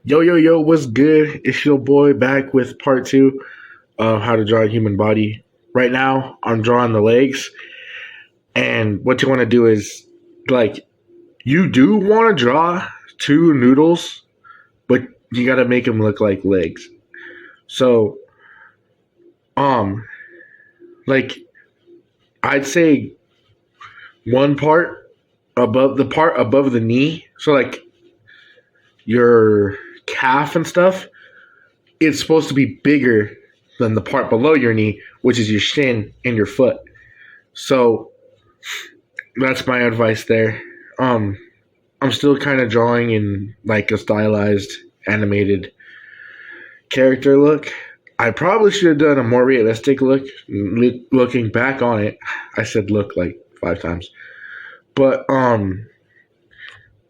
Yo, yo, yo, what's good? It's your boy back with part two of how to draw a human body. Right now, I'm drawing the legs, and what you want to do is, like, you do want to draw two noodles, but you got to make them look like legs. So, um, like, I'd say one part above the knee, so like your calf and stuff, it's supposed to be bigger than the part below your knee, which is your shin and your foot. So that's my advice there. Um, I'm still kind of drawing in like a stylized, animated character look. I probably should have done a more realistic look. Looking back on it, I said look like five times, but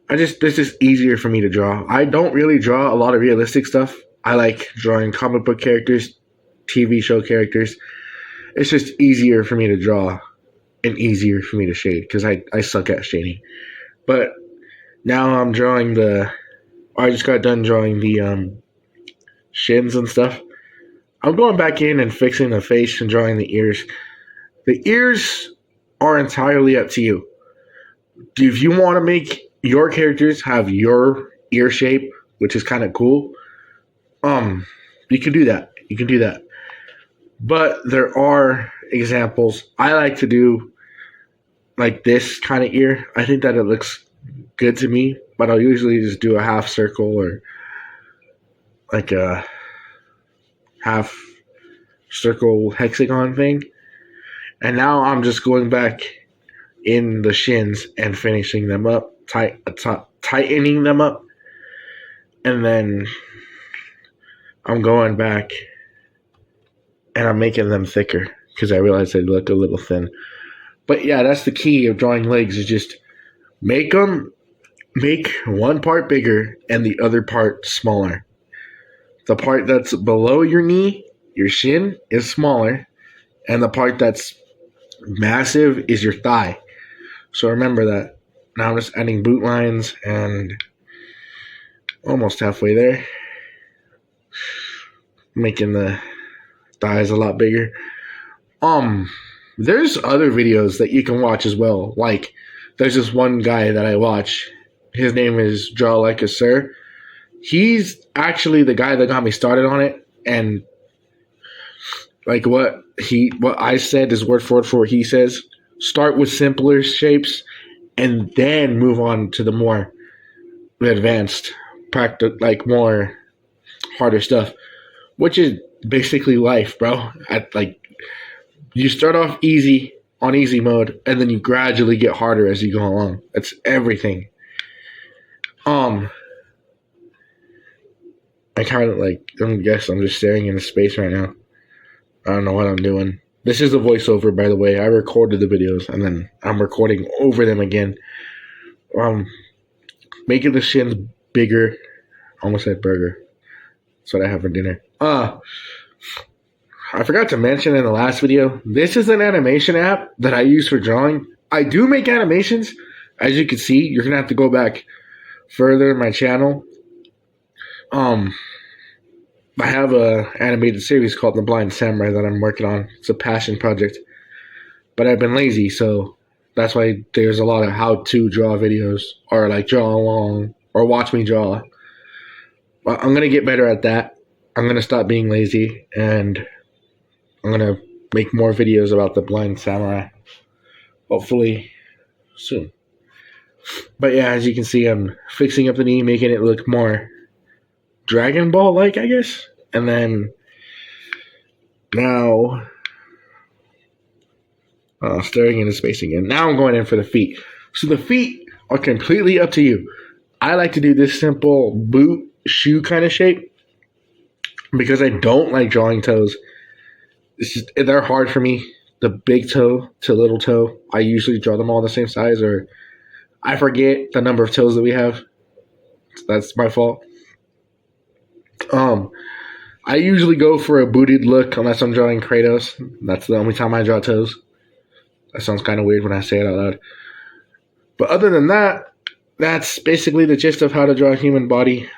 I just this is easier for me to draw. I don't really draw a lot of realistic stuff. I like drawing comic book characters, TV show characters. It's just easier for me to draw and easier for me to shade because I suck at shading. But now I'm drawing I just got done drawing the shins and stuff. I'm going back in and fixing the face and drawing the ears. The ears are entirely up to you. If you want to make your characters have your ear shape, which is kind of cool, you can do that. You can do that. But there are examples. I like to do like this kind of ear. I think that it looks good to me, but I'll usually just do a half circle or like a half circle hexagon thing. And now I'm just going back in the shins and finishing them up, tightening them up, and then I'm going back and I'm making them thicker because I realize they look a little thin. But yeah, that's the key of drawing legs is just make one part bigger and the other part smaller. The part that's below your knee, your shin, is smaller, and the part that's massive is your thigh. So remember that. Now I'm just adding boot lines and almost halfway there. Making the thighs a lot bigger. There's other videos that you can watch as well. Like, there's this one guy that I watch. His name is Draw Like a Sir. He's actually the guy that got me started on it. And like what I said is word for what he says. Start with simpler shapes and then move on to the more advanced, like more harder stuff, which is basically life, bro. You start off easy on easy mode, and then you gradually get harder as you go along. That's everything. I kind of I'm just staring into space right now. I don't know what I'm doing. This is a voiceover, by the way. I recorded the videos, and then I'm recording over them again. Making the shins bigger. Almost said burger. That's what I have for dinner. I forgot to mention in the last video, this is an animation app that I use for drawing. I do make animations. As you can see, you're going to have to go back further in my channel. I have a animated series called The Blind Samurai that I'm working on. It's a passion project. But I've been lazy, so that's why there's a lot of how-to draw videos or like draw along or watch me draw. But I'm going to get better at that. I'm going to stop being lazy and I'm going to make more videos about The Blind Samurai. Hopefully soon. But yeah, as you can see, I'm fixing up the knee, making it look more Dragon Ball like, I guess. And then now staring into space again. Now I'm going in for the feet. So the feet are completely up to you. I like to do this simple boot shoe kind of shape because I don't like drawing toes. They're hard for me. The big toe to little toe, I usually draw them all the same size, or I forget the number of toes that we have. That's my fault. I usually go for a booted look unless I'm drawing Kratos. That's the only time I draw toes. That sounds kind of weird when I say it out loud. But other than that, that's basically the gist of how to draw a human body.